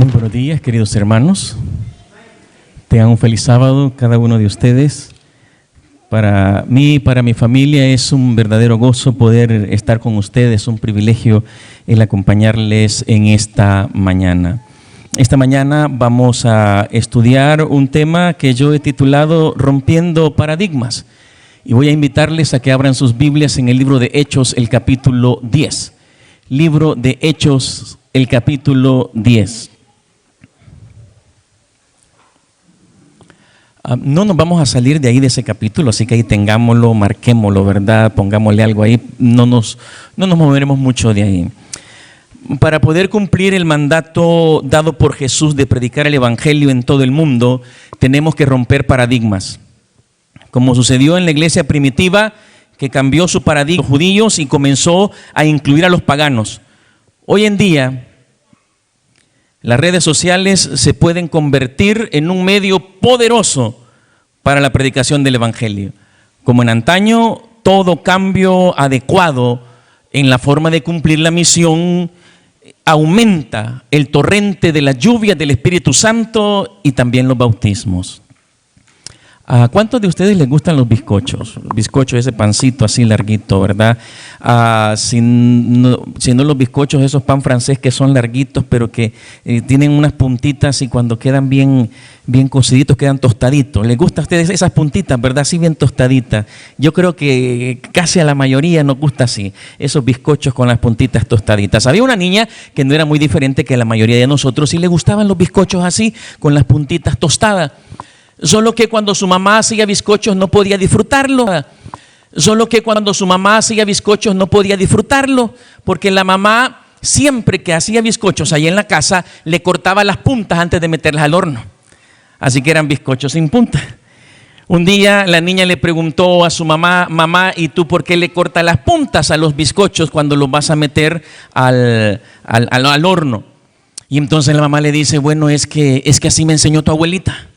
Muy buenos días, queridos hermanos. Tengan un feliz sábado cada uno de ustedes. Para mí y para mi familia es un verdadero gozo poder estar con ustedes, un privilegio el acompañarles en esta mañana. Esta mañana vamos a estudiar un tema que yo he titulado Rompiendo Paradigmas. Y voy a invitarles a que abran sus Biblias en el libro de Hechos, el capítulo 10. Libro de Hechos, el capítulo 10. No nos vamos a salir de ahí de ese capítulo, así que ahí tengámoslo, marquémoslo, ¿verdad? Pongámosle algo ahí, no nos moveremos mucho de ahí. Para poder cumplir el mandato dado por Jesús de predicar el evangelio en todo el mundo, tenemos que romper paradigmas. Como sucedió en la iglesia primitiva, que cambió su paradigma a los judíos y comenzó a incluir a los paganos. Hoy en día, las redes sociales se pueden convertir en un medio poderoso para la predicación del evangelio. Como en antaño, todo cambio adecuado en la forma de cumplir la misión aumenta el torrente de la lluvia del Espíritu Santo y también los bautismos. ¿A cuántos de ustedes les gustan los bizcochos? Los bizcochos, ese pancito así larguito, ¿verdad? Si no los bizcochos, esos pan francés que son larguitos, pero que tienen unas puntitas y cuando quedan bien cociditos, quedan tostaditos. ¿Les gustan a ustedes esas puntitas, verdad? Así bien tostaditas. Yo creo que casi a la mayoría nos gusta así, esos bizcochos con las puntitas tostaditas. Había una niña que no era muy diferente que la mayoría de nosotros y le gustaban los bizcochos así, con las puntitas tostadas. Solo que cuando su mamá hacía bizcochos no podía disfrutarlo. Porque la mamá, siempre que hacía bizcochos ahí en la casa, le cortaba las puntas antes de meterlas al horno. Así que eran bizcochos sin punta. Un día la niña le preguntó a su mamá: mamá, ¿y tú por qué le cortas las puntas a los bizcochos cuando los vas a meter al horno? Y entonces la mamá le dice: bueno, es que así me enseñó tu abuelita.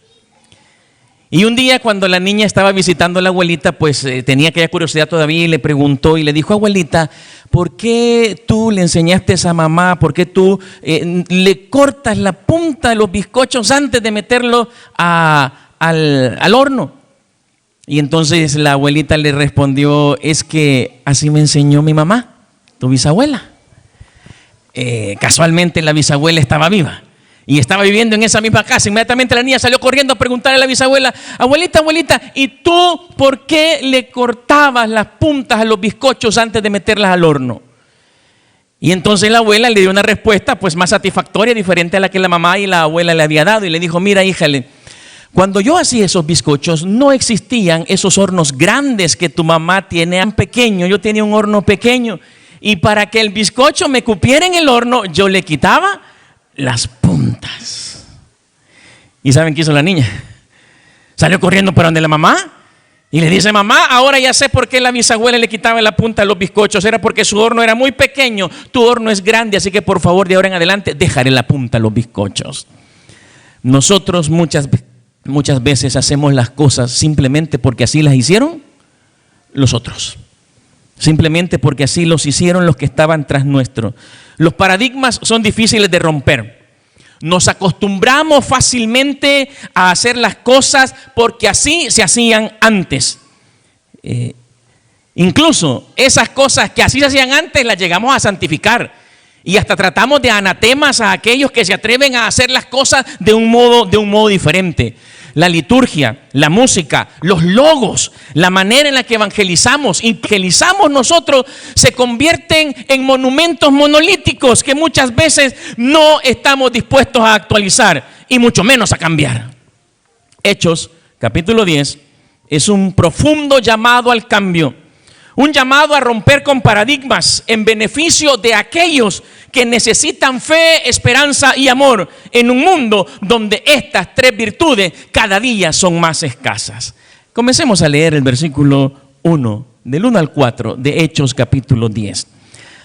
Y un día cuando la niña estaba visitando a la abuelita, pues tenía aquella curiosidad todavía y le preguntó y le dijo: abuelita, ¿por qué tú le enseñaste a esa mamá? ¿Por qué tú le cortas la punta de los bizcochos antes de meterlo al horno? Y entonces la abuelita le respondió: es que así me enseñó mi mamá, tu bisabuela. Casualmente la bisabuela estaba viva y estaba viviendo en esa misma casa. Inmediatamente la niña salió corriendo a preguntarle a la bisabuela: abuelita, ¿y tú por qué le cortabas las puntas a los bizcochos antes de meterlas al horno? Y entonces la abuela le dio una respuesta pues más satisfactoria, diferente a la que la mamá y la abuela le había dado, y le dijo: mira, híjale, cuando yo hacía esos bizcochos no existían esos hornos grandes que tu mamá tiene tan pequeño. Yo tenía un horno pequeño y para que el bizcocho me cupiera en el horno yo le quitaba las puntas. ¿Y saben qué hizo la niña? Salió corriendo para donde la mamá y le dice: mamá, ahora ya sé por qué la bisabuela le quitaba la punta a los bizcochos. Era porque su horno era muy pequeño, tu horno es grande, así que por favor de ahora en adelante dejaré la punta a los bizcochos. Nosotros muchas veces hacemos las cosas simplemente porque así las hicieron los otros, simplemente porque así los hicieron los que estaban tras nuestro. Los paradigmas son difíciles de romper. Nos acostumbramos fácilmente a hacer las cosas porque así se hacían antes. Incluso esas cosas que así se hacían antes las llegamos a santificar. Y hasta tratamos de anatemas a aquellos que se atreven a hacer las cosas de un modo diferente. La liturgia, la música, los logos, la manera en la que evangelizamos nosotros, se convierten en monumentos monolíticos que muchas veces no estamos dispuestos a actualizar y mucho menos a cambiar. Hechos, capítulo 10, es un profundo llamado al cambio. Un llamado a romper con paradigmas en beneficio de aquellos que necesitan fe, esperanza y amor en un mundo donde estas tres virtudes cada día son más escasas. Comencemos a leer el versículo 1, del 1 al 4 de Hechos capítulo 10.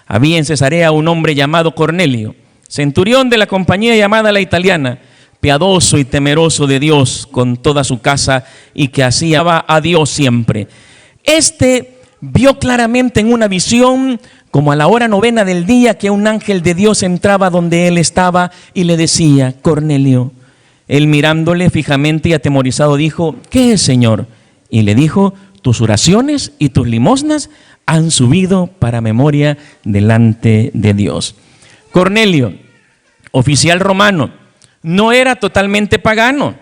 Había en Cesarea un hombre llamado Cornelio, centurión de la compañía llamada La Italiana, piadoso y temeroso de Dios con toda su casa y que hacía a Dios siempre. Vio claramente en una visión como a la hora 9 del día, que un ángel de Dios entraba donde él estaba y le decía: Cornelio. Él, mirándole fijamente y atemorizado, dijo: ¿qué es, Señor? Y le dijo: tus oraciones y tus limosnas han subido para memoria delante de Dios. Cornelio, oficial romano, no era totalmente pagano,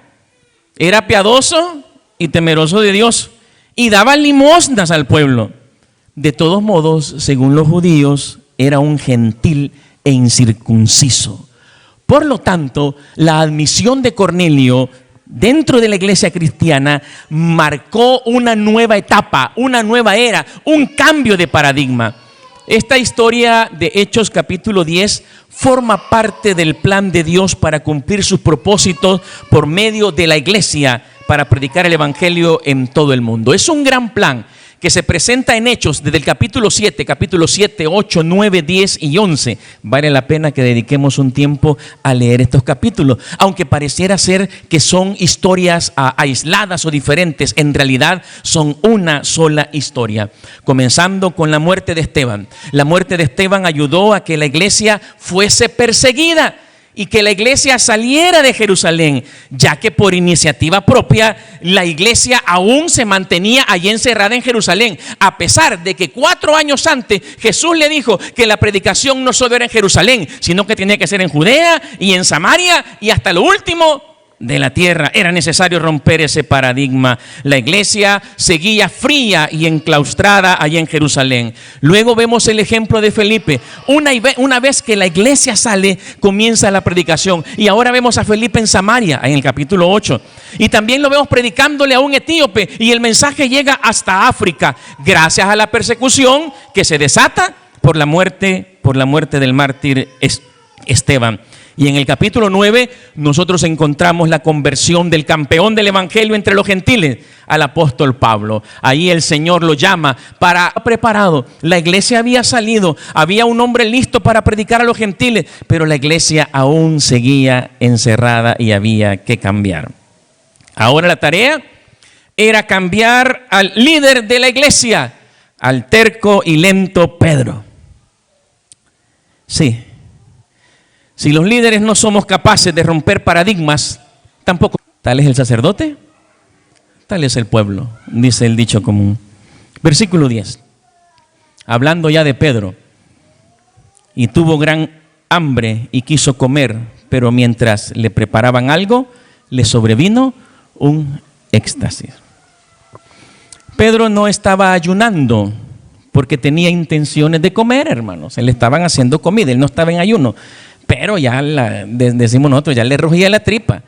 era piadoso y temeroso de Dios y daba limosnas al pueblo. De todos modos, según los judíos, era un gentil e incircunciso. Por lo tanto, la admisión de Cornelio dentro de la iglesia cristiana marcó una nueva etapa, una nueva era, un cambio de paradigma. Esta historia de Hechos capítulo 10 forma parte del plan de Dios para cumplir sus propósitos por medio de la iglesia, para predicar el evangelio en todo el mundo. Es un gran plan que se presenta en Hechos desde el capítulo 7, 8, 9, 10 y 11. Vale la pena que dediquemos un tiempo a leer estos capítulos, aunque pareciera ser que son historias aisladas o diferentes. En realidad son una sola historia, comenzando con la muerte de Esteban. La muerte de Esteban ayudó a que la iglesia fuese perseguida y que la iglesia saliera de Jerusalén, ya que por iniciativa propia la iglesia aún se mantenía allí encerrada en Jerusalén, a pesar de que 4 años antes Jesús le dijo que la predicación no solo era en Jerusalén, sino que tenía que ser en Judea y en Samaria y hasta lo último de la tierra. Era necesario romper ese paradigma. La iglesia seguía fría y enclaustrada allá en Jerusalén. Luego vemos el ejemplo de Felipe. Una vez que la iglesia sale, comienza la predicación. Y ahora vemos a Felipe en Samaria, en el capítulo 8. Y también lo vemos predicándole a un etíope, y el mensaje llega hasta África, gracias a la persecución que se desata por la muerte del mártir Esteban. Y en el capítulo 9 nosotros encontramos la conversión del campeón del evangelio entre los gentiles, al apóstol Pablo. Ahí el Señor lo llama para preparado. La iglesia había salido, había un hombre listo para predicar a los gentiles, pero la iglesia aún seguía encerrada y había que cambiar. Ahora la tarea era cambiar al líder de la iglesia, al terco y lento Pedro. Sí. Si los líderes no somos capaces de romper paradigmas, tampoco. Tal es el sacerdote, tal es el pueblo, dice el dicho común. Versículo 10. Hablando ya de Pedro: y tuvo gran hambre y quiso comer, pero mientras le preparaban algo, le sobrevino un éxtasis. Pedro no estaba ayunando porque tenía intenciones de comer, hermanos. Le estaban haciendo comida, él no estaba en ayuno. Pero ya decimos nosotros, ya le rugía la tripa.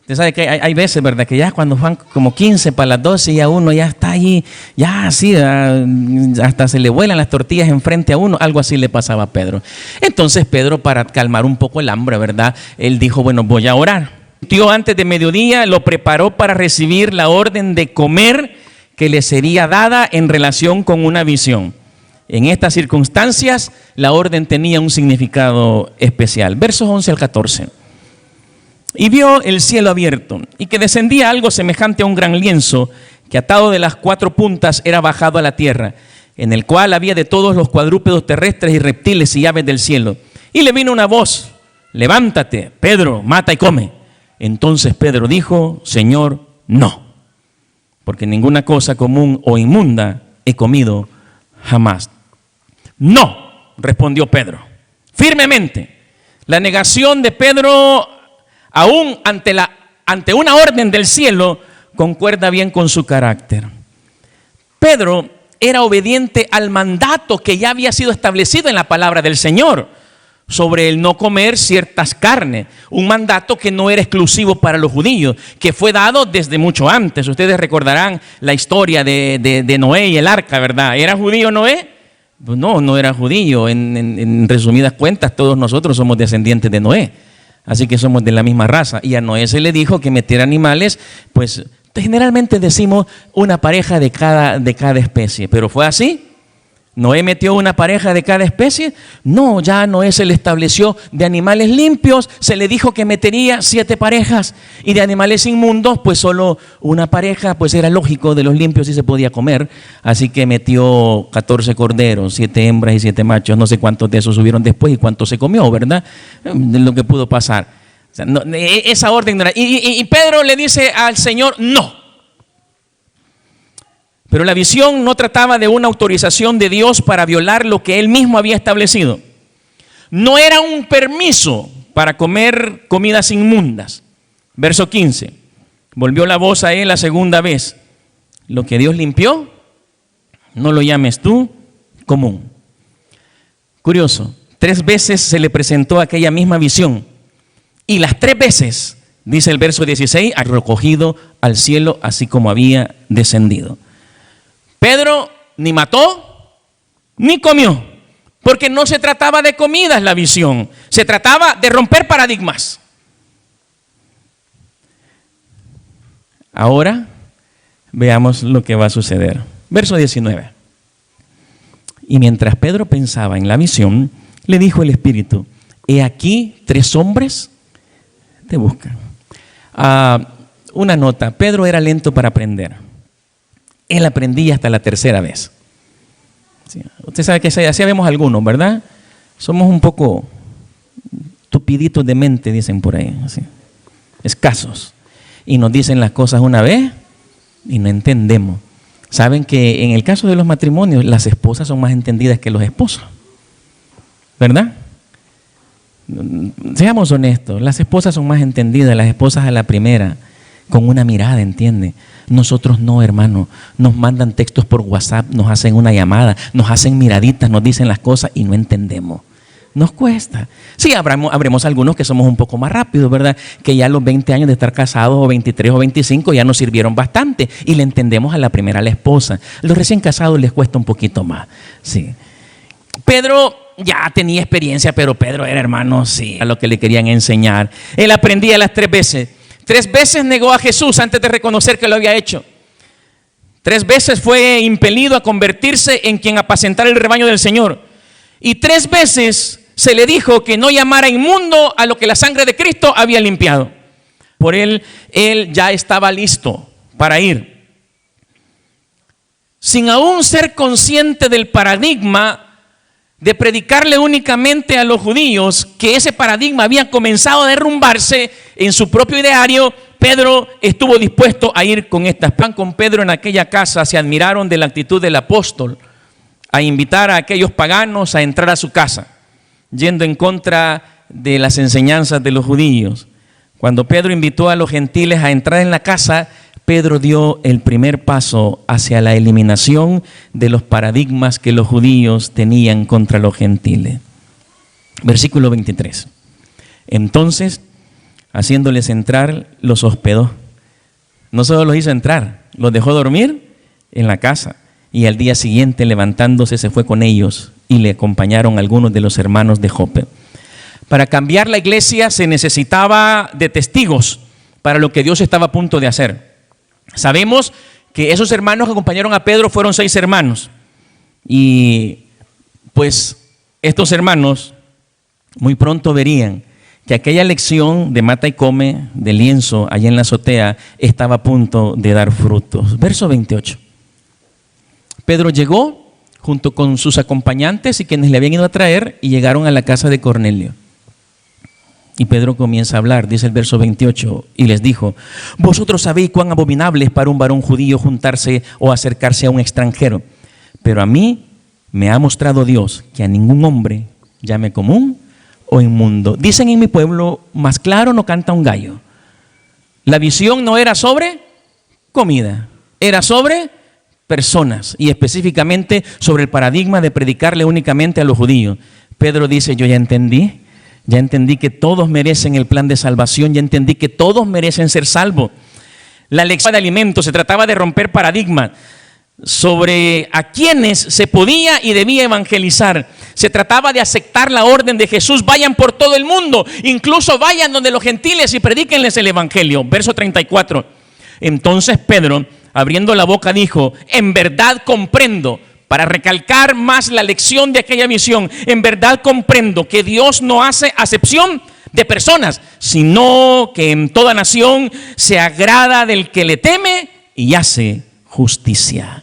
Usted sabe que hay veces, ¿verdad?, que ya cuando van como 15 para las 12 ya uno ya está allí, ya así, hasta se le vuelan las tortillas enfrente a uno. Algo así le pasaba a Pedro. Entonces Pedro, para calmar un poco el hambre, ¿verdad?, él dijo: bueno, voy a orar. Antes de mediodía lo preparó para recibir la orden de comer que le sería dada en relación con una visión. En estas circunstancias, la orden tenía un significado especial. Versos 11 al 14. Y vio el cielo abierto, y que descendía algo semejante a un gran lienzo, que atado de las 4 puntas era bajado a la tierra, en el cual había de todos los cuadrúpedos terrestres y reptiles y aves del cielo. Y le vino una voz: levántate, Pedro, mata y come. Entonces Pedro dijo: Señor, no, porque ninguna cosa común o inmunda he comido jamás. No, respondió Pedro, firmemente. La negación de Pedro, aún ante una orden del cielo, concuerda bien con su carácter. Pedro era obediente al mandato que ya había sido establecido en la palabra del Señor sobre el no comer ciertas carnes, un mandato que no era exclusivo para los judíos, que fue dado desde mucho antes. Ustedes recordarán la historia de Noé y el arca, ¿verdad? ¿Era judío Noé? Pues no era judío. En resumidas cuentas, todos nosotros somos descendientes de Noé, así que somos de la misma raza. Y a Noé se le dijo que metiera animales, pues generalmente decimos una pareja de cada especie, pero ¿fue así? Noé metió una pareja de cada especie. No, ya Noé se le estableció de animales limpios, se le dijo que metería 7 parejas, y de animales inmundos, pues solo una pareja, pues era lógico, de los limpios sí se podía comer, así que metió 14 corderos, 7 hembras y 7 machos, no sé cuántos de esos subieron después y cuántos se comió, ¿verdad? De lo que pudo pasar. O sea, no, esa orden no era. Y Pedro le dice al Señor, no. Pero la visión no trataba de una autorización de Dios para violar lo que Él mismo había establecido. No era un permiso para comer comidas inmundas. Verso 15. Volvió la voz a él la segunda vez. Lo que Dios limpió, no lo llames tú común. Curioso, 3 veces se le presentó aquella misma visión. Y las 3 veces, dice el verso 16, ha recogido al cielo así como había descendido. Pedro ni mató ni comió, porque no se trataba de comidas la visión, se trataba de romper paradigmas. Ahora veamos lo que va a suceder. Verso 19. Y mientras Pedro pensaba en la visión, le dijo el Espíritu, he aquí 3 hombres te buscan. Una nota, Pedro era lento para aprender. Él aprendía hasta la 3.ª vez. Sí, usted sabe que así vemos algunos, ¿verdad? Somos un poco tupiditos de mente, dicen por ahí, así, escasos. Y nos dicen las cosas una vez y no entendemos. Saben que en el caso de los matrimonios, las esposas son más entendidas que los esposos, ¿verdad? Seamos honestos, las esposas son más entendidas, las esposas a la primera, con una mirada, ¿entiende? Nosotros no, hermano. Nos mandan textos por WhatsApp, nos hacen una llamada, nos hacen miraditas, nos dicen las cosas y no entendemos. Nos cuesta. Sí, habremos algunos que somos un poco más rápidos, ¿verdad? Que ya los 20 años de estar casados, o 23 o 25, ya nos sirvieron bastante y le entendemos a la primera, a la esposa. Los recién casados les cuesta un poquito más. Sí. Pedro ya tenía experiencia, pero Pedro era, hermano, sí, a lo que le querían enseñar. Él aprendía las 3 veces. 3 veces negó a Jesús antes de reconocer que lo había hecho. 3 veces fue impelido a convertirse en quien apacentara el rebaño del Señor. Y 3 veces se le dijo que no llamara inmundo a lo que la sangre de Cristo había limpiado. Por él ya estaba listo para ir. Sin aún ser consciente del paradigma de predicarle únicamente a los judíos, que ese paradigma había comenzado a derrumbarse en su propio ideario, Pedro estuvo dispuesto a ir con estas. Con Pedro en aquella casa se admiraron de la actitud del apóstol a invitar a aquellos paganos a entrar a su casa, yendo en contra de las enseñanzas de los judíos. Cuando Pedro invitó a los gentiles a entrar en la casa, Pedro dio el primer paso hacia la eliminación de los paradigmas que los judíos tenían contra los gentiles. Versículo 23. Entonces, haciéndoles entrar, los hospedó. No solo los hizo entrar, los dejó dormir en la casa. Y al día siguiente, levantándose, se fue con ellos y le acompañaron algunos de los hermanos de Jope. Para cambiar la iglesia se necesitaba de testigos para lo que Dios estaba a punto de hacer. Sabemos que esos hermanos que acompañaron a Pedro fueron 6 hermanos. Y pues estos hermanos muy pronto verían que aquella lección de mata y come, de lienzo allá en la azotea, estaba a punto de dar frutos. Verso 28. Pedro llegó junto con sus acompañantes y quienes le habían ido a traer, y llegaron a la casa de Cornelio. Y Pedro comienza a hablar, dice el verso 28, y les dijo: vosotros sabéis cuán abominable es para un varón judío juntarse o acercarse a un extranjero, pero a mí me ha mostrado Dios que a ningún hombre llame común o inmundo. Dicen en mi pueblo, más claro no canta un gallo. La visión no era sobre comida, era sobre personas, y específicamente sobre el paradigma de predicarle únicamente a los judíos. Pedro dice: yo ya entendí que todos merecen el plan de salvación, ya entendí que todos merecen ser salvos. La lección de alimentos se trataba de romper paradigmas sobre a quienes se podía y debía evangelizar. Se trataba de aceptar la orden de Jesús: vayan por todo el mundo, incluso vayan donde los gentiles y predíquenles el evangelio. Verso 34. Entonces Pedro, abriendo la boca, dijo: en verdad comprendo. para recalcar más la lección de aquella visión. En verdad comprendo que Dios no hace acepción de personas, sino que en toda nación se agrada del que le teme y hace justicia.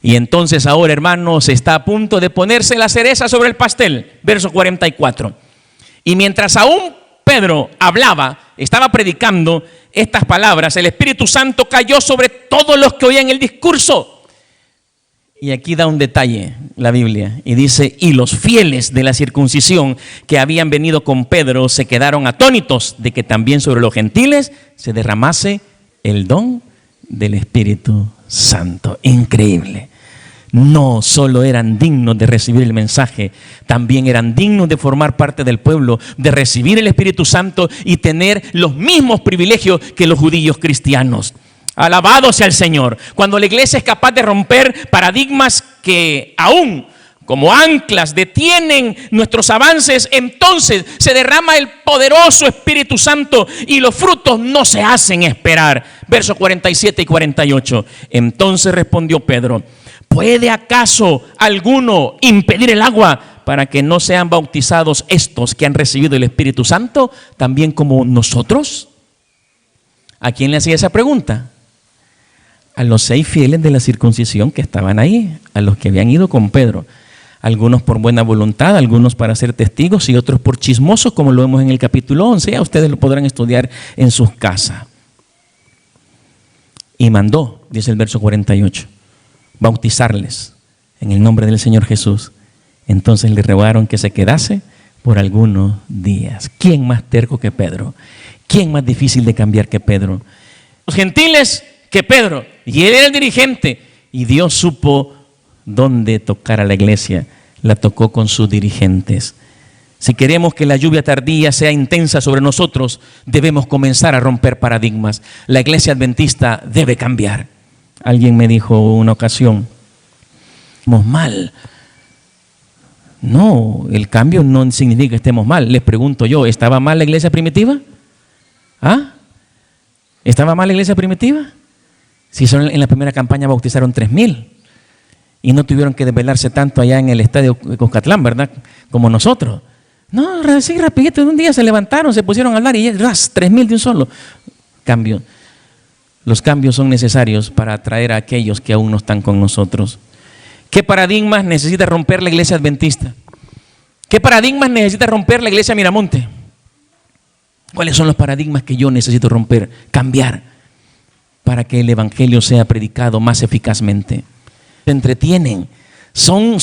Y entonces ahora, hermanos, está a punto de ponerse la cereza sobre el pastel. Verso 44. Y mientras aún Pedro hablaba, estaba predicando estas palabras, el Espíritu Santo cayó sobre todos los que oían el discurso. Y aquí da un detalle la Biblia y dice: y los fieles de la circuncisión que habían venido con Pedro se quedaron atónitos de que también sobre los gentiles se derramase el don del Espíritu Santo. Increíble. No solo eran dignos de recibir el mensaje, también eran dignos de formar parte del pueblo, de recibir el Espíritu Santo y tener los mismos privilegios que los judíos cristianos. Alabado sea el Señor. Cuando la iglesia es capaz de romper paradigmas que aún como anclas detienen nuestros avances, entonces se derrama el poderoso Espíritu Santo y los frutos no se hacen esperar. Versos 47 y 48. Entonces respondió Pedro: ¿puede acaso alguno impedir el agua para que no sean bautizados estos que han recibido el Espíritu Santo, también como nosotros? ¿A quién le hacía esa pregunta? A los 6 fieles de la circuncisión que estaban ahí, a los que habían ido con Pedro. Algunos por buena voluntad, algunos para ser testigos y otros por chismosos, como lo vemos en el capítulo 11. Ya ustedes lo podrán estudiar en sus casas. Y mandó, dice el verso 48, bautizarles en el nombre del Señor Jesús. Entonces le rogaron que se quedase por algunos días. ¿Quién más terco que Pedro? ¿Quién más difícil de cambiar que Pedro? Los gentiles que Pedro, y él era el dirigente, y Dios supo dónde tocar a la iglesia, la tocó con sus dirigentes. Si queremos que la lluvia tardía sea intensa sobre nosotros, debemos comenzar a romper paradigmas. La iglesia adventista debe cambiar. Alguien me dijo una ocasión: estamos mal. No, el cambio no significa que estemos mal. Les pregunto yo, ¿estaba mal la iglesia primitiva? ¿Ah? ¿Estaba mal la iglesia primitiva? Si solo en la primera campaña bautizaron 3,000 y no tuvieron que desvelarse tanto allá en el estadio Cuscatlán, ¿verdad? Como nosotros. No, así rapidito, en un día se levantaron, se pusieron a hablar y ya, 3,000 de un solo. Cambio. Los cambios son necesarios para atraer a aquellos que aún no están con nosotros. ¿Qué paradigmas necesita romper la iglesia adventista? ¿Qué paradigmas necesita romper la iglesia Miramonte? ¿Cuáles son los paradigmas que yo necesito romper, cambiar, para que el evangelio sea predicado más eficazmente? Se entretienen. Son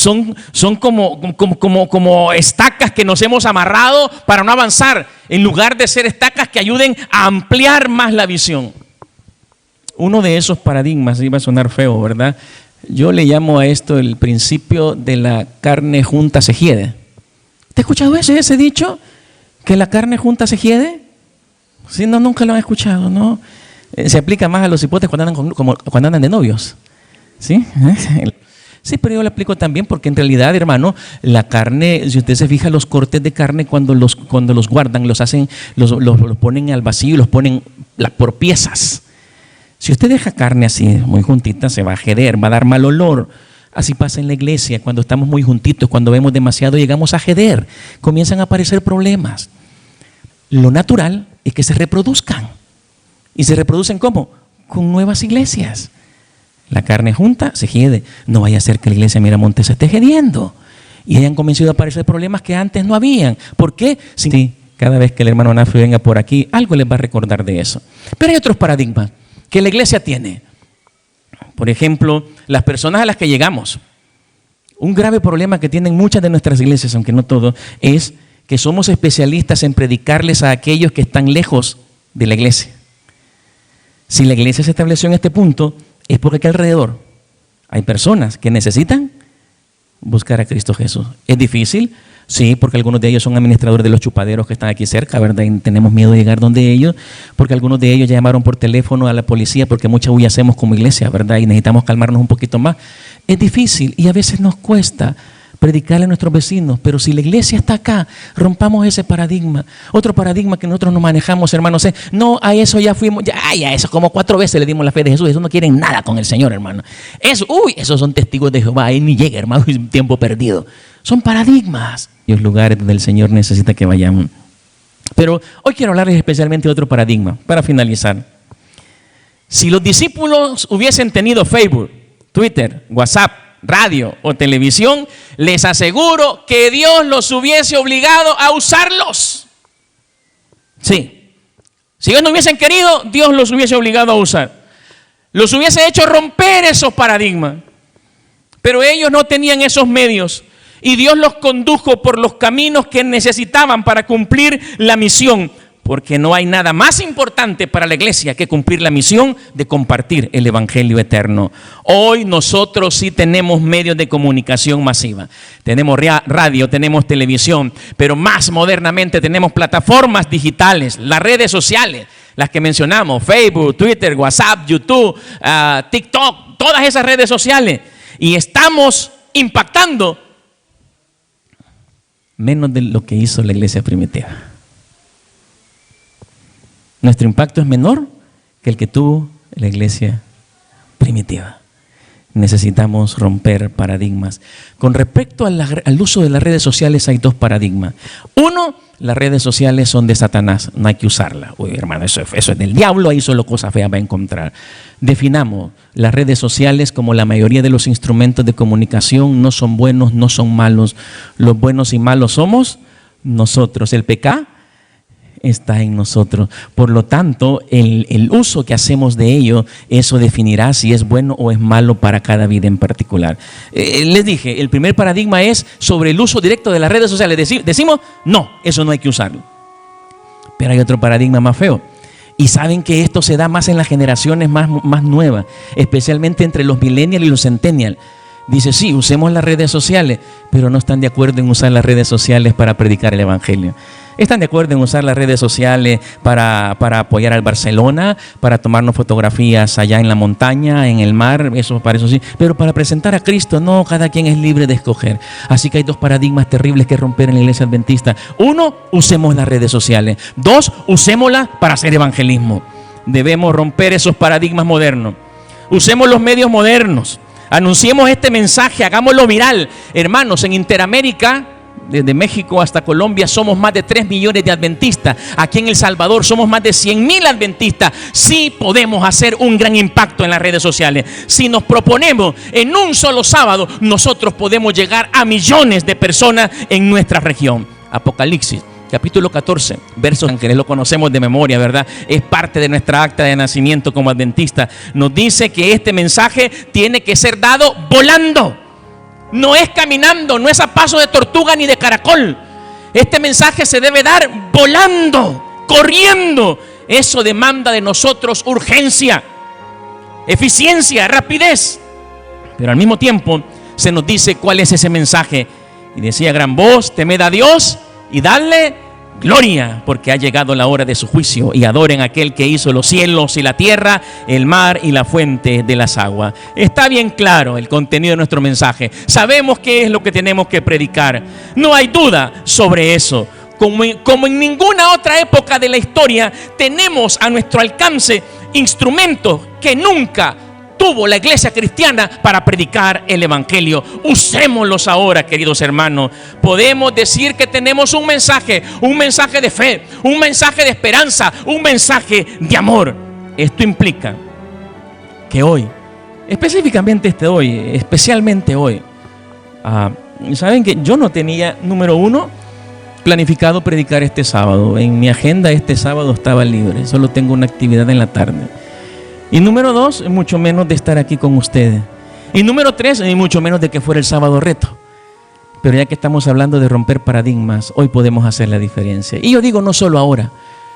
como estacas que nos hemos amarrado para no avanzar, en lugar de ser estacas que ayuden a ampliar más la visión. Uno de esos paradigmas, iba a sonar feo, ¿verdad? Yo le llamo a esto el principio de la carne junta se hiede. ¿Te has escuchado ese dicho? ¿Que la carne junta se hiede? Sí, no, nunca lo han escuchado, ¿no? Se aplica más a los hipotes cuando andan de novios. ¿Sí? Sí, pero yo lo aplico también porque en realidad, hermano, la carne, si usted se fija, los cortes de carne cuando los guardan, los ponen al vacío y los ponen por piezas. Si usted deja carne así, muy juntita, se va a jeder, va a dar mal olor. Así pasa en la iglesia, cuando estamos muy juntitos, cuando vemos demasiado, llegamos a jeder, comienzan a aparecer problemas. Lo natural es que se reproduzcan. ¿Y se reproducen cómo? Con nuevas iglesias. La carne junta se hiede. No vaya a ser que la iglesia Miramonte se esté hediendo y hayan comenzado a aparecer problemas que antes no habían. ¿Por qué? Sí, cada vez que el hermano Nafi venga por aquí, algo les va a recordar de eso. Pero hay otros paradigmas que la iglesia tiene. Por ejemplo, las personas a las que llegamos. Un grave problema que tienen muchas de nuestras iglesias, aunque no todos, es que somos especialistas en predicarles a aquellos que están lejos de la iglesia. Si la iglesia se estableció en este punto, es porque aquí alrededor hay personas que necesitan buscar a Cristo Jesús. ¿Es difícil? Sí, porque algunos de ellos son administradores de los chupaderos que están aquí cerca, ¿verdad? Y tenemos miedo de llegar donde ellos, porque algunos de ellos ya llamaron por teléfono a la policía porque mucha bulla hacemos como iglesia, ¿verdad? Y necesitamos calmarnos un poquito más. Es difícil y a veces nos cuesta, predicarle a nuestros vecinos, pero si la iglesia está acá, rompamos ese paradigma. Otro paradigma que nosotros nos manejamos, hermanos, es, no, a eso ya fuimos, ya a eso como 4 veces le dimos la fe de Jesús, eso no quieren nada con el Señor, hermano. Eso, esos son testigos de Jehová, ahí ni llega, hermano, es un tiempo perdido. Son paradigmas y los lugares donde el Señor necesita que vayamos. Pero hoy quiero hablarles especialmente de otro paradigma, para finalizar. Si los discípulos hubiesen tenido Facebook, Twitter, WhatsApp, radio o televisión, les aseguro que Dios los hubiese obligado a usarlos. Sí. Si ellos no hubiesen querido, Dios los hubiese obligado a usar. Los hubiese hecho romper esos paradigmas. Pero ellos no tenían esos medios. Y Dios los condujo por los caminos que necesitaban para cumplir la misión. Porque no hay nada más importante para la iglesia que cumplir la misión de compartir el evangelio eterno. Hoy nosotros sí tenemos medios de comunicación masiva. Tenemos radio, tenemos televisión, pero más modernamente tenemos plataformas digitales, las redes sociales, las que mencionamos, Facebook, Twitter, WhatsApp, YouTube, TikTok, todas esas redes sociales. Y estamos impactando menos de lo que hizo la iglesia primitiva. Nuestro impacto es menor que el que tuvo la iglesia primitiva. Necesitamos romper paradigmas. Con respecto al uso de las redes sociales hay 2 paradigmas. Uno, las redes sociales son de Satanás, no hay que usarlas. Uy, hermano, eso es del diablo, ahí solo cosas feas va a encontrar. Definamos las redes sociales como la mayoría de los instrumentos de comunicación, no son buenos, no son malos. Los buenos y malos somos nosotros. El pecado está en nosotros. Por lo tanto, el uso que hacemos de ello, eso definirá si es bueno o es malo para cada vida en particular. Les dije, el primer paradigma es sobre el uso directo de las redes sociales. Decimos, no, eso no hay que usarlo. Pero hay otro paradigma más feo. Y saben que esto se da más en las generaciones más nuevas, especialmente entre los millennials y los centennials. Dice, sí, usemos las redes sociales, pero no están de acuerdo en usar las redes sociales para predicar el evangelio. Están de acuerdo en usar las redes sociales para apoyar al Barcelona, para tomarnos fotografías allá en la montaña, en el mar, para eso sí, pero para presentar a Cristo, no, cada quien es libre de escoger. Así que hay 2 paradigmas terribles que romper en la iglesia adventista. 1, usemos las redes sociales. 2, usémoslas para hacer evangelismo. Debemos romper esos paradigmas modernos. Usemos los medios modernos. Anunciemos este mensaje, hagámoslo viral. Hermanos, en Interamérica, desde México hasta Colombia, somos más de 3 millones de adventistas. Aquí en El Salvador somos más de 100,000 adventistas. Sí podemos hacer un gran impacto en las redes sociales. Si nos proponemos en un solo sábado, nosotros podemos llegar a millones de personas en nuestra región. Apocalipsis, capítulo 14, versos que lo conocemos de memoria, ¿verdad? Es parte de nuestra acta de nacimiento como adventista. Nos dice que este mensaje tiene que ser dado volando. No es caminando, no es a paso de tortuga ni de caracol. Este mensaje se debe dar volando, corriendo. Eso demanda de nosotros urgencia, eficiencia, rapidez. Pero al mismo tiempo se nos dice cuál es ese mensaje. Y decía a gran voz, temed a Dios y dadle gloria, porque ha llegado la hora de su juicio, y adoren a aquel que hizo los cielos y la tierra, el mar y la fuente de las aguas. Está bien claro el contenido de nuestro mensaje. Sabemos qué es lo que tenemos que predicar. No hay duda sobre eso. Como en ninguna otra época de la historia, tenemos a nuestro alcance instrumentos que nunca tuvo la iglesia cristiana para predicar el evangelio. Usémoslos ahora, queridos hermanos. Podemos decir que tenemos un mensaje de fe, un mensaje de esperanza, un mensaje de amor. Esto implica que hoy, especialmente hoy, saben que yo no tenía, número 1, planificado predicar este sábado. En mi agenda este sábado estaba libre, solo tengo una actividad en la tarde. Y número 2, mucho menos de estar aquí con ustedes. Y número 3, y mucho menos de que fuera el sábado reto. Pero ya que estamos hablando de romper paradigmas, hoy podemos hacer la diferencia. Y yo digo, no solo ahora,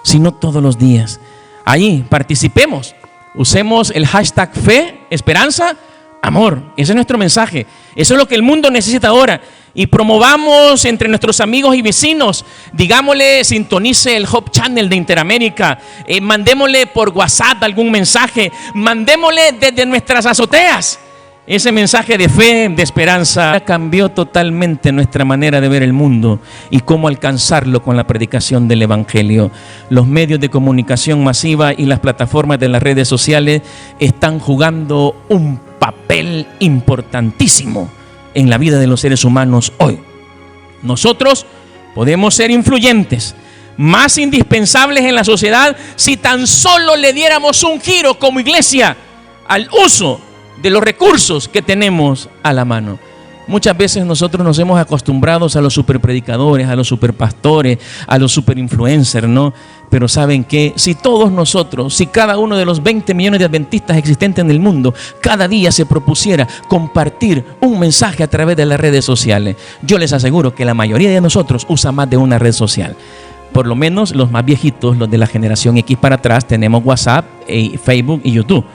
sino todos los días. Allí participemos, usemos el hashtag fe, esperanza, amor. Ese es nuestro mensaje. Eso es lo que el mundo necesita ahora. Y promovamos entre nuestros amigos y vecinos. Digámosle, sintonice el Hope Channel de Interamérica. Mandémosle por WhatsApp algún mensaje. Mandémosle desde nuestras azoteas. Ese mensaje de fe, de esperanza, cambió totalmente nuestra manera de ver el mundo y cómo alcanzarlo con la predicación del Evangelio. Los medios de comunicación masiva y las plataformas de las redes sociales están jugando un papel importantísimo en la vida de los seres humanos hoy. Nosotros podemos ser influyentes, más indispensables en la sociedad, si tan solo le diéramos un giro como iglesia al uso de los recursos que tenemos a la mano. Muchas veces nosotros nos hemos acostumbrado a los superpredicadores, a los superpastores, a los superinfluencers, ¿no? Pero ¿saben qué? Si todos nosotros, si cada uno de los 20 millones de adventistas existentes en el mundo, cada día se propusiera compartir un mensaje a través de las redes sociales, yo les aseguro que la mayoría de nosotros usa más de una red social. Por lo menos los más viejitos, los de la generación X para atrás, tenemos WhatsApp, Facebook y YouTube.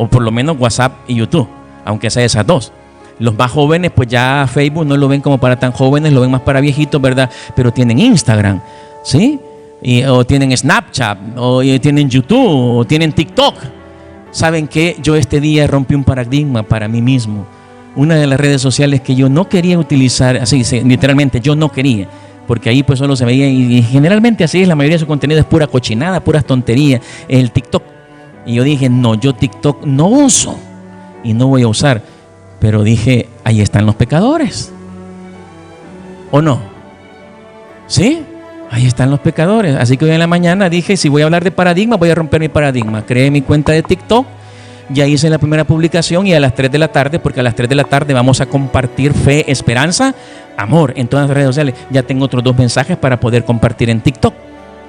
O por lo menos WhatsApp y YouTube, aunque sea esas dos. Los más jóvenes, pues ya Facebook no lo ven como para tan jóvenes, lo ven más para viejitos, ¿verdad? Pero tienen Instagram, ¿sí? O tienen Snapchat, o tienen YouTube, o tienen TikTok. ¿Saben qué? Yo este día rompí un paradigma para mí mismo. Una de las redes sociales que yo no quería utilizar, así literalmente yo no quería, porque ahí pues solo se veía, y generalmente así es, la mayoría de su contenido es pura cochinada, puras tonterías, el TikTok. Y yo dije, no, yo TikTok no uso y no voy a usar. Pero dije, ahí están los pecadores. ¿O no? ¿Sí? Ahí están los pecadores. Así que hoy en la mañana dije, si voy a hablar de paradigma, voy a romper mi paradigma. Creé mi cuenta de TikTok, ya hice la primera publicación y a las 3 de la tarde, porque a las 3 de la tarde vamos a compartir fe, esperanza, amor en todas las redes sociales. Ya tengo otros 2 mensajes para poder compartir en TikTok.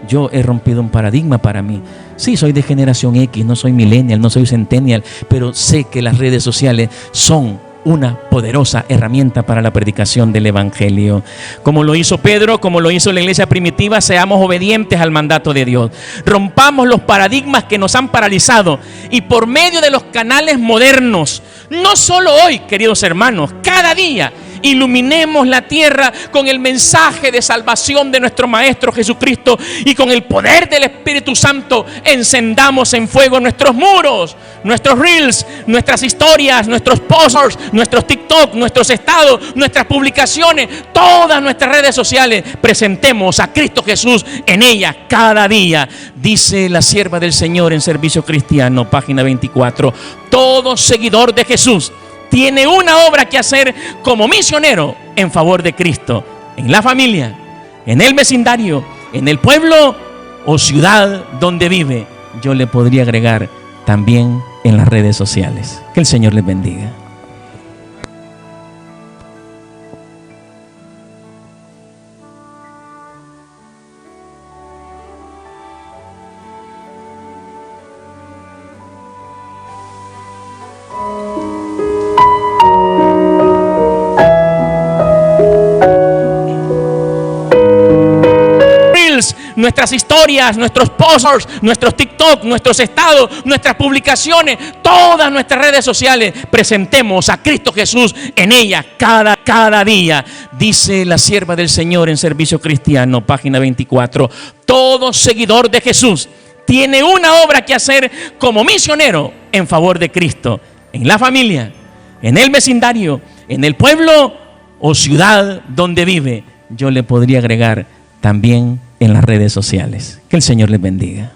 Yo he rompido un paradigma para mí. Sí, soy de generación X, no soy millennial, no soy centennial, pero sé que las redes sociales son una poderosa herramienta para la predicación del Evangelio. Como lo hizo Pedro, como lo hizo la iglesia primitiva, seamos obedientes al mandato de Dios. Rompamos los paradigmas que nos han paralizado y por medio de los canales modernos, no solo hoy, queridos hermanos, cada día, iluminemos la tierra con el mensaje de salvación de nuestro Maestro Jesucristo y con el poder del Espíritu Santo encendamos en fuego nuestros muros, nuestros reels, nuestras historias, nuestros posts, nuestros TikTok, nuestros estados, nuestras publicaciones, todas nuestras redes sociales. Presentemos a Cristo Jesús en ellas cada día. Dice la sierva del Señor en Servicio Cristiano, página 24: todo seguidor de Jesús tiene una obra que hacer como misionero en favor de Cristo, en la familia, en el vecindario, en el pueblo o ciudad donde vive. Yo le podría agregar también en las redes sociales. Que el Señor les bendiga. Nuestras historias, nuestros posts, nuestros TikTok, nuestros estados, nuestras publicaciones, todas nuestras redes sociales, presentemos a Cristo Jesús en ellas cada día. Dice la sierva del Señor en Servicio Cristiano, página 24: todo seguidor de Jesús tiene una obra que hacer como misionero en favor de Cristo, en la familia, en el vecindario, en el pueblo o ciudad donde vive. Yo le podría agregar también en las redes sociales. Que el Señor les bendiga.